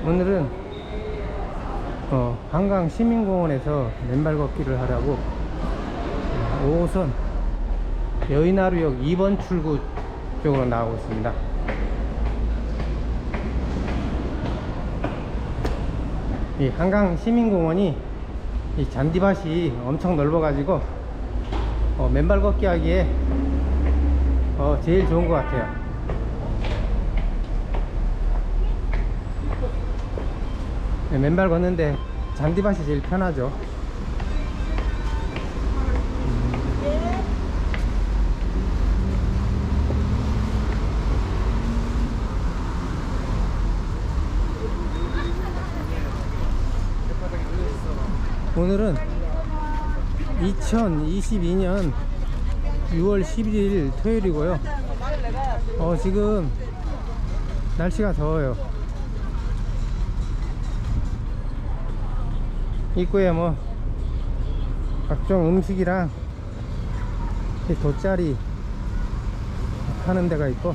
오늘은 한강 시민공원에서 맨발 걷기를 하려고 5호선 여의나루역 2번 출구 쪽으로 나오고 있습니다. 이 한강 시민공원이 이 잔디밭이 엄청 넓어 가지고 맨발 걷기 하기에 제일 좋은 것 같아요. 네, 맨발 걷는데 잔디밭이 제일 편하죠. 오늘은 2022년 6월 11일 토요일이고요. 지금 날씨가 더워요. 입구에 뭐 각종 음식이랑 돗자리 파는 데가 있고,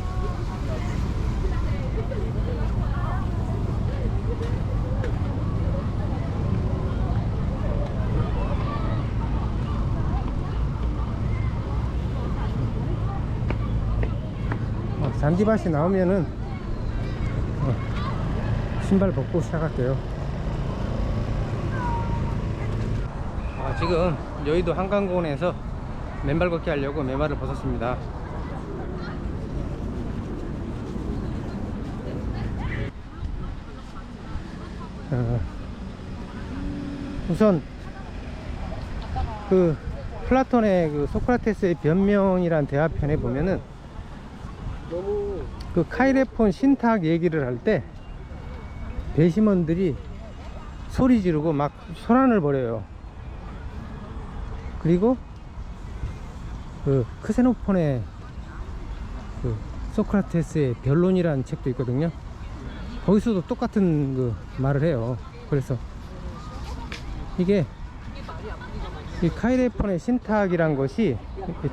잔디밭이 나오면은 신발 벗고 시작할게요. 지금 여의도 한강공원에서 맨발 걷기 하려고 맨발을 벗었습니다. 우선 그 플라톤의 그 소크라테스의 변명이란 대화편에 보면은 그 카이레폰 신탁 얘기를 할 때 배심원들이 소리 지르고 막 소란을 벌여요. 그리고 그 크세노폰의 그 소크라테스의 변론이라는 책도 있거든요. 거기서도 똑같은 그 말을 해요. 그래서 이게 이 카이레폰의 신탁이란 것이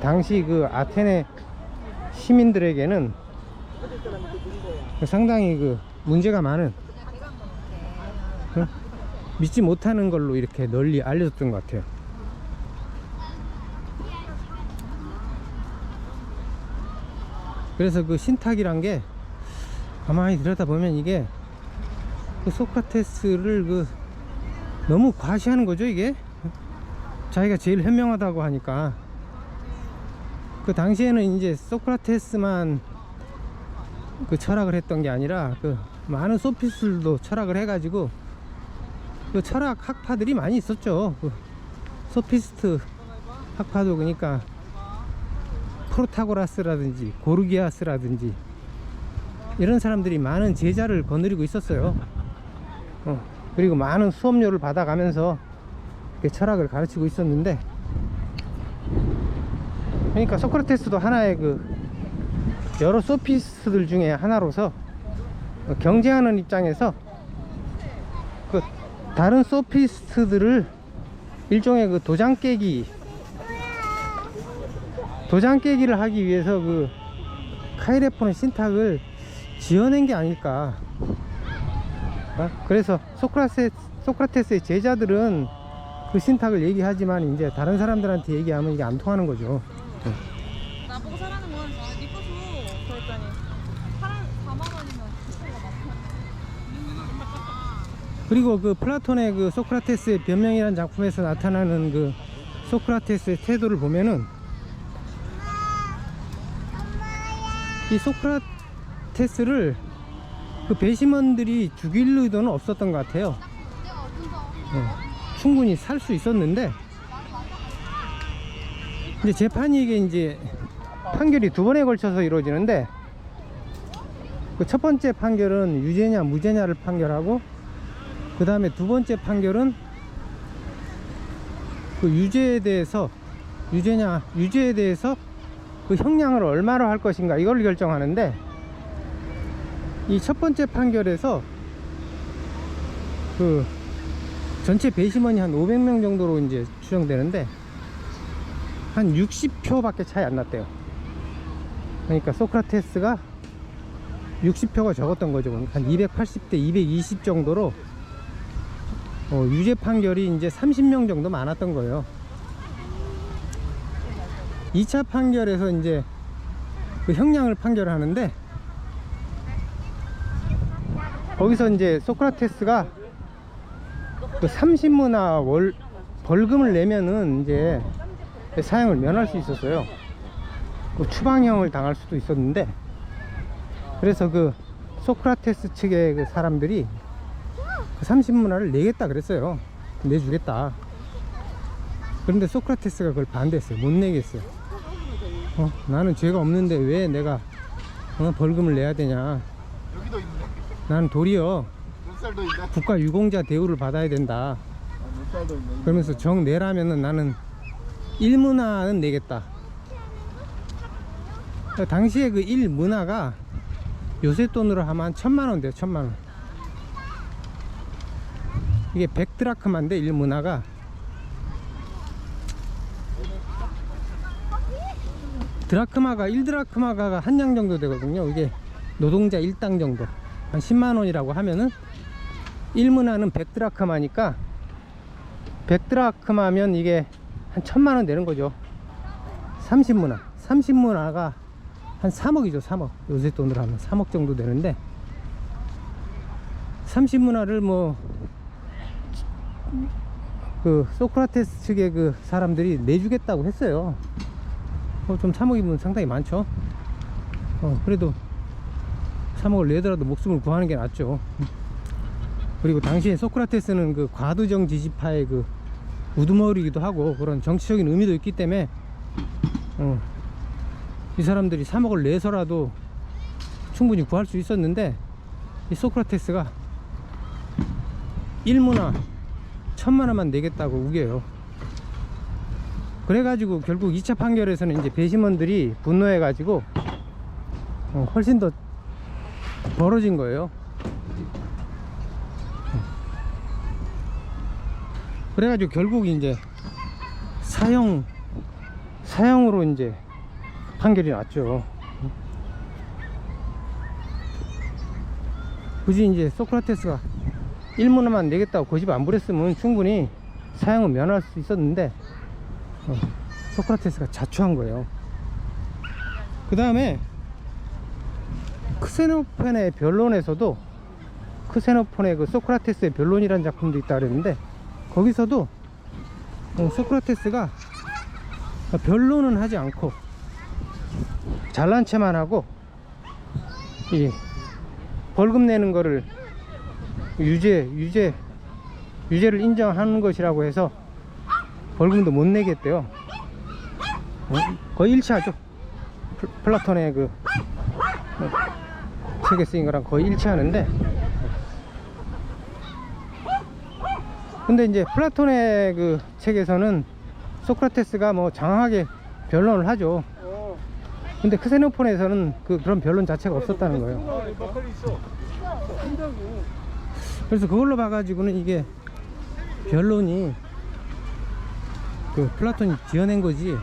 당시 그 아테네 시민들에게는 상당히 그 문제가 많은, 믿지 못하는 걸로 이렇게 널리 알려졌던 것 같아요. 그래서 그 신탁이란 게 가만히 들여다보면 이게 그 소크라테스를 그 너무 과시하는 거죠. 이게 자기가 제일 현명하다고 하니까. 그 당시에는 이제 소크라테스만 그 철학을 했던 게 아니라 그 많은 소피스들도 철학을 해가지고 그 철학 학파들이 많이 있었죠. 그 소피스트 학파도, 그러니까 프로타고라스라든지 고르기아스라든지 이런 사람들이 많은 제자를 거느리고 있었어요. 그리고 많은 수업료를 받아가면서 철학을 가르치고 있었는데, 그러니까 소크라테스도 하나의 그 여러 소피스트들 중에 하나로서 경쟁하는 입장에서 그 다른 소피스트들을 일종의 그 도장 깨기를 하기 위해서 그 카이레폰의 신탁을 지어낸 게 아닐까. 그래서 소크라테스의 제자들은 그 신탁을 얘기하지만 이제 다른 사람들한테 얘기하면 이게 안 통하는 거죠. 나보고 사라는 건 네 거수 그랬더니 4만 원이면 그리고 그 플라톤의 그 소크라테스의 변명이라는 작품에서 나타나는 그 소크라테스의 태도를 보면은 이 소크라테스를 그 배심원들이 죽일 의도는 없었던 것 같아요. 충분히 살 수 있었는데, 이제 재판이 이게 이제 판결이 두 번에 걸쳐서 이루어지는데, 그 첫 번째 판결은 유죄냐 무죄냐를 판결하고, 그 다음에 두 번째 판결은 그 유죄에 대해서 그 형량을 얼마로 할 것인가 이걸 결정하는데, 이 첫 번째 판결에서 그 전체 배심원이 한 500명 정도로 이제 추정되는데 한 60표밖에 차이 안 났대요. 그러니까 소크라테스가 60표가 적었던 거죠. 한 280대 220 정도로 유죄 판결이 이제 30명 정도 많았던 거예요. 2차 판결에서 이제 그 형량을 판결하는데, 거기서 이제 소크라테스가 그 30문화 벌금을 내면은 이제 사형을 면할 수 있었어요. 그 추방형을 당할 수도 있었는데, 그래서 그 소크라테스 측의 그 사람들이 그 30문화를 내겠다 그랬어요. 내주겠다. 그런데 소크라테스가 그걸 반대했어요. 못 내겠어요. 나는 죄가 없는데 왜 내가 벌금을 내야 되냐. 여기도 있네. 나는 도리어 몇 살도 있네. 국가 유공자 대우를 받아야 된다. 몇 살도 있네. 그러면서 정 내라면은 나는 1문화는 내겠다. 당시에 그 1문화가 요새 돈으로 하면 1000만원 돼요. 1000만원. 이게 100드라크마인데 1문화가 드라크마가 1드라크마가 한 양 정도 되거든요. 이게 노동자 1당 정도 한 10만원이라고 하면은 1문화는 100드라크마니까 100드라크마면 이게 한 1000만원 되는 거죠. 30문화가 한 3억이죠. 3억. 요새 돈으로 하면 3억 정도 되는데, 30문화를 뭐 그 소크라테스 측의 그 사람들이 내주겠다고 했어요. 좀 3억이면 상당히 많죠. 그래도 3억을 내더라도 목숨을 구하는 게 낫죠. 그리고 당시에 소크라테스는 그 과두정 지지파의 그 우두머리이기도 하고 그런 정치적인 의미도 있기 때문에 이 사람들이 3억을 내서라도 충분히 구할 수 있었는데, 이 소크라테스가 1문화 1000만원만 내겠다고 우겨요. 그래가지고 결국 2차 판결에서는 이제 배심원들이 분노해가지고 훨씬 더 벌어진 거예요. 그래가지고 결국 이제 사형으로 이제 판결이 났죠. 굳이 이제 소크라테스가 1문화만 내겠다고 고집 안 부렸으면 충분히 사형을 면할 수 있었는데, 소크라테스가 자초한 거예요. 그 다음에 크세노폰의 변론에서도, 크세노폰의 그 소크라테스의 변론이라는 작품도 있다 그랬는데, 거기서도 소크라테스가 변론은 하지 않고 잘난 체만 하고 이 벌금 내는 거를 유죄를 인정하는 것이라고 해서 벌금도 못 내겠대요. 거의 일치하죠. 플라톤의 그 책에 쓰인 거랑 거의 일치하는데, 근데 이제 플라톤의 그 책에서는 소크라테스가 뭐 장황하게 변론을 하죠. 근데 크세노폰에서는 그런 변론 자체가 없었다는 거예요. 그래서 그걸로 봐가지고는 이게 변론이 그 플라톤이 지어낸 거지,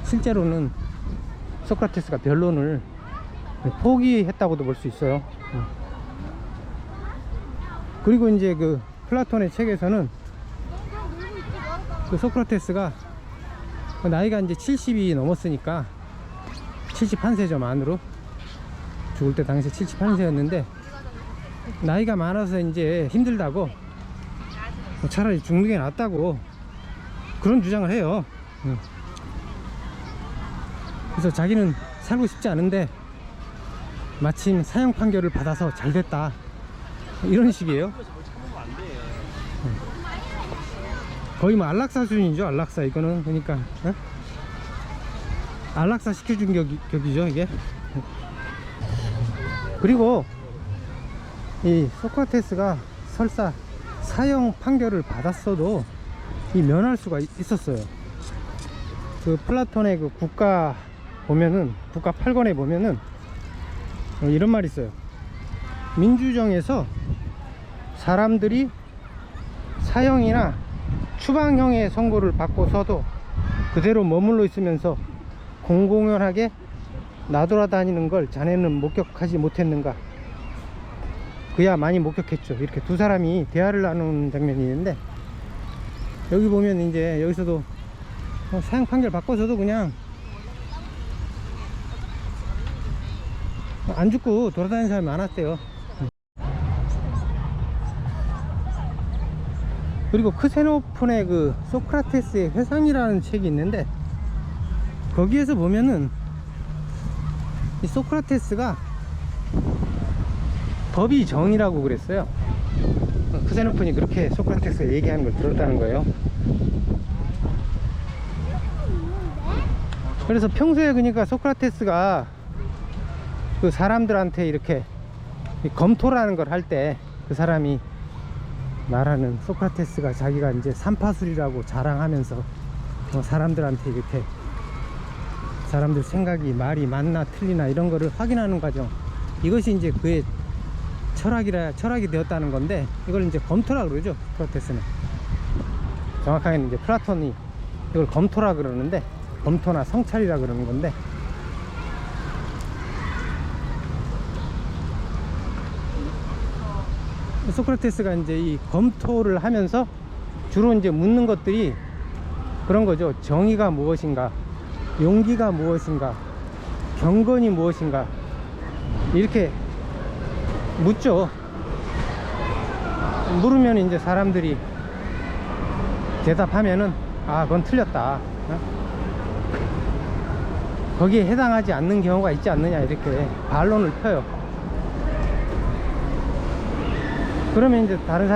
실제로는 소크라테스가 변론을 포기했다고도 볼 수 있어요. 그리고 이제 그 플라톤의 책에서는 그 소크라테스가 나이가 이제 70이 넘었으니까 71세죠. 만으로 죽을 때 당시 71세였는데 나이가 많아서 이제 힘들다고 차라리 죽는 게 낫다고 그런 주장을 해요. 그래서 자기는 살고 싶지 않은데 마침 사형 판결을 받아서 잘 됐다, 이런 식이에요. 거의 뭐 안락사 수준이죠. 안락사 이거는. 그러니까 안락사 시켜준 격이죠 이게. 그리고 이 소크라테스가 설사 사형 판결을 받았어도 이 면할 수가 있었어요. 그 플라톤의 그 국가 보면은, 국가 8권에 보면은 이런 말이 있어요. 민주정에서 사람들이 사형이나 추방형의 선고를 받고서도 그대로 머물러 있으면서 공공연하게 나돌아다니는 걸 자네는 목격하지 못했는가? 그야 많이 목격했죠. 이렇게 두 사람이 대화를 나누는 장면이 있는데, 여기 보면 이제 여기서도 사형 판결 받고서도 그냥 안 죽고 돌아다니는 사람이 많았대요. 그리고 크세노폰의 그 소크라테스의 회상이라는 책이 있는데, 거기에서 보면은 이 소크라테스가 법이 정이라고 그랬어요. 크세노폰이 그렇게 소크라테스가 얘기하는 걸 들었다는 거예요. 그래서 평소에 그러니까 소크라테스가 그 사람들한테 이렇게 검토라는 걸 할 때 그 사람이 말하는, 소크라테스가 자기가 이제 삼파술이라고 자랑하면서 사람들한테 이렇게 사람들 생각이 말이 맞나 틀리나 이런 거를 확인하는 과정, 이것이 이제 그의 철학이 되었다는 건데, 이걸 이제 검토라 그러죠. 소크라테스는 정확하게는 이제 플라톤이 이걸 검토라 그러는데, 검토나 성찰이라 그러는 건데, 소크라테스가 이제 이 검토를 하면서 주로 이제 묻는 것들이 그런 거죠. 정의가 무엇인가, 용기가 무엇인가, 경건이 무엇인가, 이렇게 묻죠. 물으면 이제 사람들이 대답하면은 아, 그건 틀렸다, 거기에 해당하지 않는 경우가 있지 않느냐, 이렇게 반론을 펴요. 그러면 이제 다른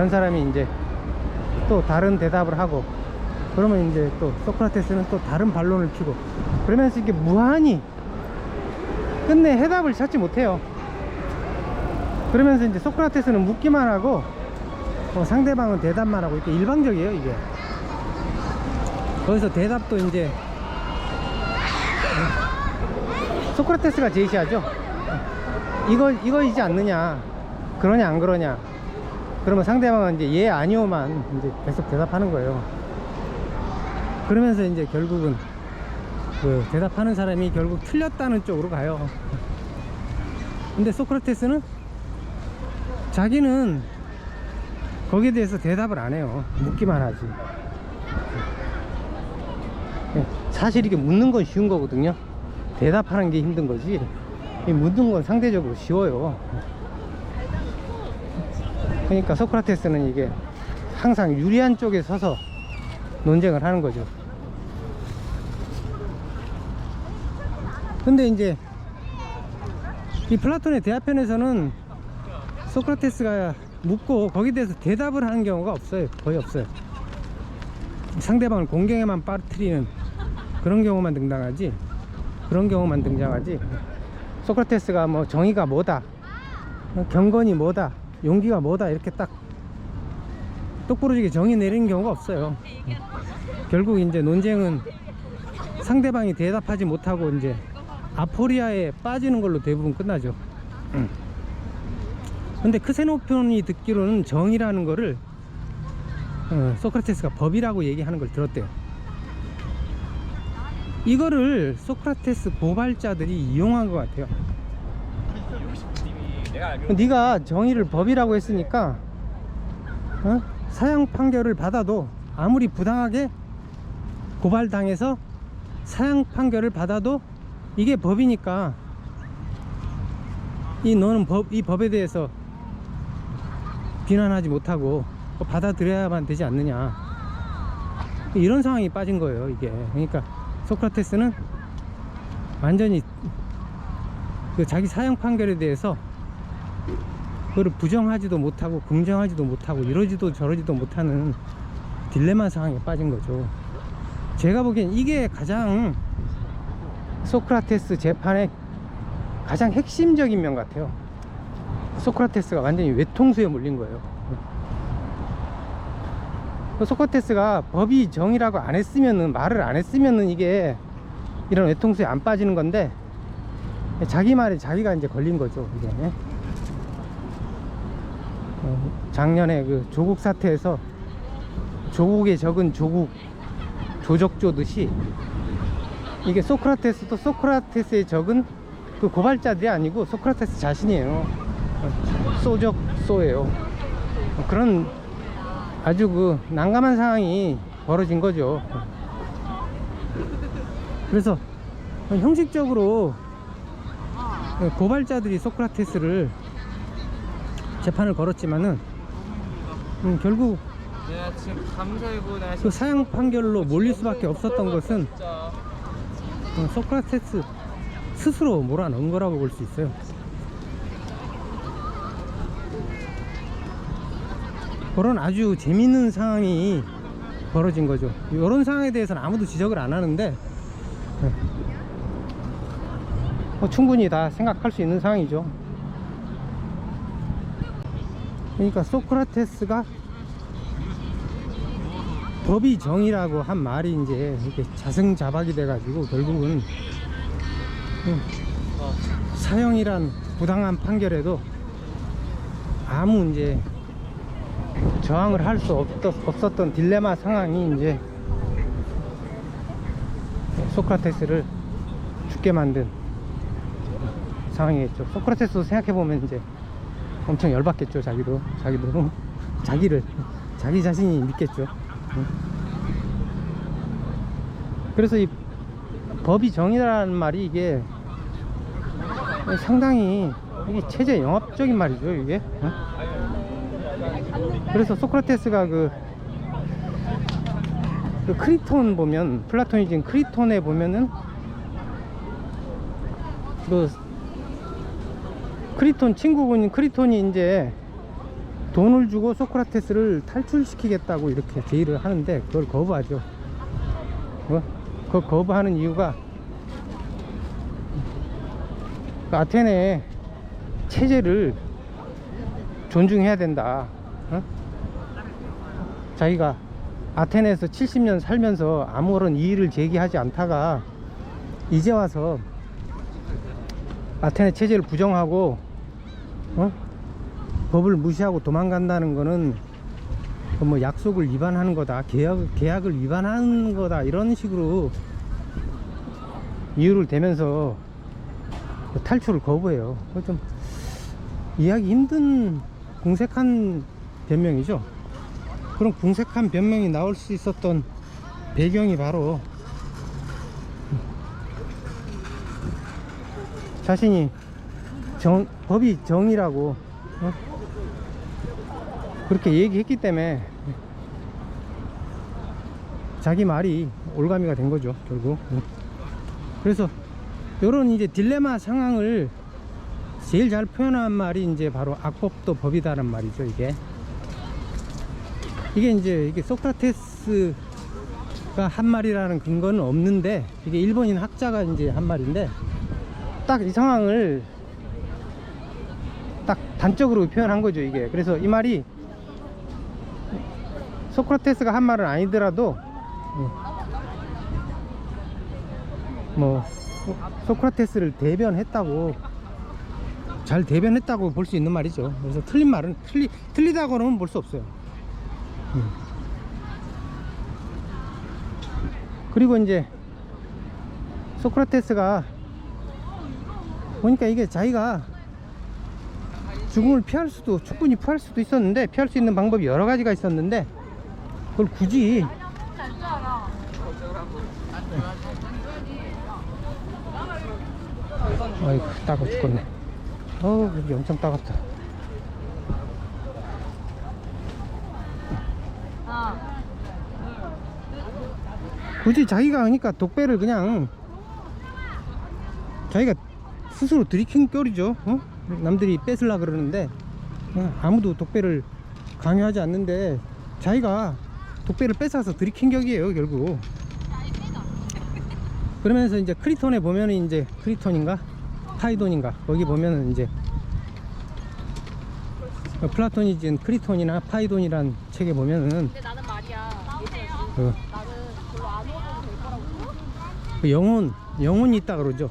사람이 이제 또 다른 대답을 하고, 그러면 이제 또 소크라테스는 또 다른 반론을 피고, 그러면서 이렇게 무한히 끝내 해답을 찾지 못해요. 그러면서 이제 소크라테스는 묻기만 하고 상대방은 대답만 하고, 이렇게 일방적이에요, 이게. 거기서 대답도 이제 소크라테스가 제시하죠. 이거이지 않느냐, 그러냐 안 그러냐. 그러면 상대방은 이제 예 아니오만 이제 계속 대답하는 거예요. 그러면서 이제 결국은 그 대답하는 사람이 결국 틀렸다는 쪽으로 가요. 근데 소크라테스는 자기는 거기에 대해서 대답을 안 해요. 묻기만 하지. 사실 이게 묻는 건 쉬운 거거든요. 대답하는 게 힘든 거지, 이 묻는 건 상대적으로 쉬워요. 그러니까 소크라테스는 이게 항상 유리한 쪽에 서서 논쟁을 하는 거죠. 근데 이제 이 플라톤의 대화편에서는 소크라테스가 묻고 거기에 대해서 대답을 하는 경우가 없어요. 거의 없어요. 상대방을 공경에만 빠뜨리는 그런 경우만 등장하지, 소크라테스가 뭐 정의가 뭐다, 경건이 뭐다, 용기가 뭐다, 이렇게 딱 똑부러지게 정의 내리는 경우가 없어요. 결국 이제 논쟁은 상대방이 대답하지 못하고 이제 아포리아에 빠지는 걸로 대부분 끝나죠. 근데 크세노폰이 듣기로는 정의라는 거를 소크라테스가 법이라고 얘기하는 걸 들었대요. 이거를 소크라테스 고발자들이 이용한 것 같아요. 네가 정의를 법이라고 했으니까 사형 판결을 받아도, 아무리 부당하게 고발당해서 사형 판결을 받아도 이게 법이니까 너는 이 법에 대해서 비난하지 못하고 받아들여야만 되지 않느냐, 이런 상황이 빠진 거예요, 이게. 그러니까 소크라테스는 완전히 그 자기 사형 판결에 대해서 그거를 부정하지도 못하고 긍정하지도 못하고 이러지도 저러지도 못하는 딜레마 상황에 빠진 거죠. 제가 보기엔 이게 가장 소크라테스 재판의 가장 핵심적인 면 같아요. 소크라테스가 완전히 외통수에 몰린 거예요. 소크라테스가 법이 정의라고 안 했으면은, 말을 안 했으면은 이게 이런 외통수에 안 빠지는 건데, 자기 말에 자기가 이제 걸린 거죠, 이게. 작년에 그 조국 사태에서 조국의 적은 조국 조적 조듯이 이게 소크라테스도 소크라테스의 적은 그 고발자들이 아니고 소크라테스 자신이에요. 소적 소예요. 그런 아주 그 난감한 상황이 벌어진 거죠. 그래서 형식적으로 고발자들이 소크라테스를 재판을 걸었지만은 결국 내가 지금 감사해고 내가 그 사형 판결로 몰릴 수밖에 없었던 것은 소크라테스 스스로 몰아넣은 거라고 볼 수 있어요. 그런 아주 재밌는 상황이 벌어진 거죠. 이런 상황에 대해서는 아무도 지적을 안 하는데 충분히 다 생각할 수 있는 상황이죠. 그러니까 소크라테스가 법이 정의라고 한 말이 이제 이렇게 자승자박이 돼가지고 결국은 사형이란 부당한 판결에도 아무 이제 저항을 할 수 없었던 딜레마 상황이 이제 소크라테스를 죽게 만든 상황이겠죠. 소크라테스도 생각해보면 이제 엄청 열받겠죠. 자기도 자기 자신이 믿겠죠. 그래서 이 법이 정의라는 말이 이게 상당히 이게 체제 영합적인 말이죠. 이게 그래서 소크라테스가 그 크리톤 보면, 플라토니즘 크리톤에 보면은 그 크리톤 친구분인 크리톤이 이제 돈을 주고 소크라테스를 탈출시키겠다고 이렇게 제의를 하는데 그걸 거부하죠. 그걸 거부하는 이유가 그 아테네 체제를 존중해야 된다. 자기가 아테네에서 70년 살면서 아무런 이의를 제기하지 않다가 이제 와서 아테네 체제를 부정하고 법을 무시하고 도망간다는 거는 뭐 약속을 위반하는 거다, 계약을 위반하는 거다, 이런 식으로 이유를 대면서 탈출을 거부해요. 좀 이해하기 힘든 궁색한 변명이죠. 그런 궁색한 변명이 나올 수 있었던 배경이 바로 자신이 법이 정의라고 그렇게 얘기했기 때문에 자기 말이 올가미가 된 거죠, 결국. 그래서 이런 이제 딜레마 상황을 제일 잘 표현한 말이 이제 바로 악법도 법이다라는 말이죠. 이게 소크라테스가 한 말이라는 근거는 없는데, 이게 일본인 학자가 이제 한 말인데, 딱 이 상황을 딱 단적으로 표현한 거죠, 이게. 그래서 이 말이 소크라테스가 한 말은 아니더라도 뭐 소크라테스를 잘 대변했다고 볼 수 있는 말이죠. 그래서 틀린 말은 틀리다고는 볼 수 없어요. 그리고 이제 소크라테스가 보니까 이게 자기가 죽음을 충분히 피할 수도 있었는데, 피할 수 있는 방법이 여러 가지가 있었는데, 그걸 굳이 아이고 따가워 죽겠네. 여기 엄청 따갑다. 굳이 자기가 하니까 독배를 그냥 자기가 스스로 들이킨 꼴이죠. 남들이 뺏으려 그러는데 아무도 독배를 강요하지 않는데 자기가 독배를 뺏어서 들이킨 격이에요, 결국. 그러면서 이제 크리톤에 보면은 이제 크리톤인가 파이돈인가 거기 보면은 이제 플라토니즘 크리톤이나 파이돈이란 책에 보면은 근데 나는 말이야. 나는 별로 안 먹어도 될 거라고. 영혼이 있다 그러죠.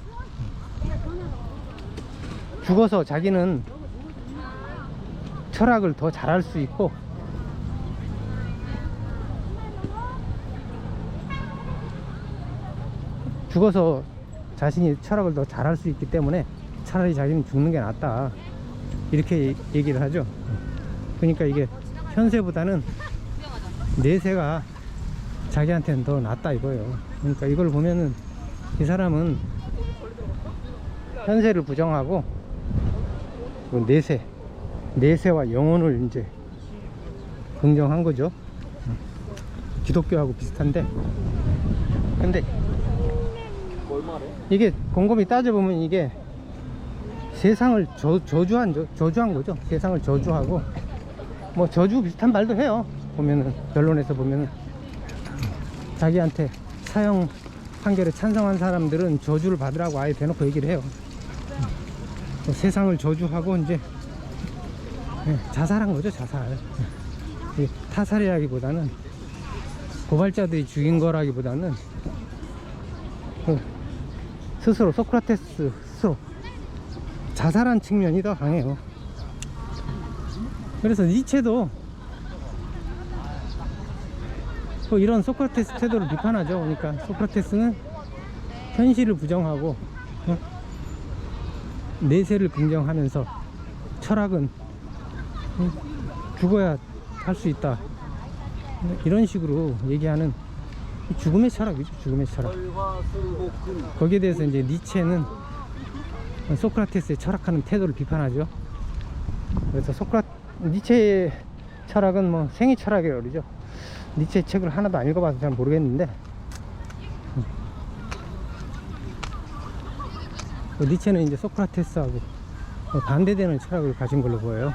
죽어서 자기는 철학을 더 잘할 수 있고, 죽어서 자신이 철학을 더 잘할 수 있기 때문에 차라리 자기는 죽는 게 낫다, 이렇게 얘기를 하죠. 그러니까 이게 현세보다는 내세가 자기한테는 더 낫다 이거예요. 그러니까 이걸 보면은 이 사람은 현세를 부정하고 그 내세와 영혼을 이제 긍정한 거죠. 기독교하고 비슷한데, 근데 이게 곰곰이 따져보면 이게 세상을 저주한 거죠. 세상을 저주하고, 뭐 저주 비슷한 말도 해요. 보면은 결론에서 보면은 자기한테 사형 판결에 찬성한 사람들은 저주를 받으라고 아예 대놓고 얘기를 해요. 세상을 저주하고 이제 자살한 거죠, 자살. 타살이라기보다는, 고발자들이 죽인 거라기보다는 스스로, 소크라테스 스스로 자살한 측면이 더 강해요. 그래서 니체도 이런 소크라테스 태도를 비판하죠. 그러니까 소크라테스는 현실을 부정하고 내세를 긍정하면서 철학은 죽어야 할 수 있다, 이런 식으로 얘기하는 죽음의 철학이죠. 죽음의 철학. 거기에 대해서 이제 니체는 소크라테스의 철학하는 태도를 비판하죠. 그래서 니체의 철학은 뭐 생애 철학이라고 그러죠. 니체 책을 하나도 안 읽어봐서 잘 모르겠는데, 니체는 이제 소크라테스하고 반대되는 철학을 가진 걸로 보여요.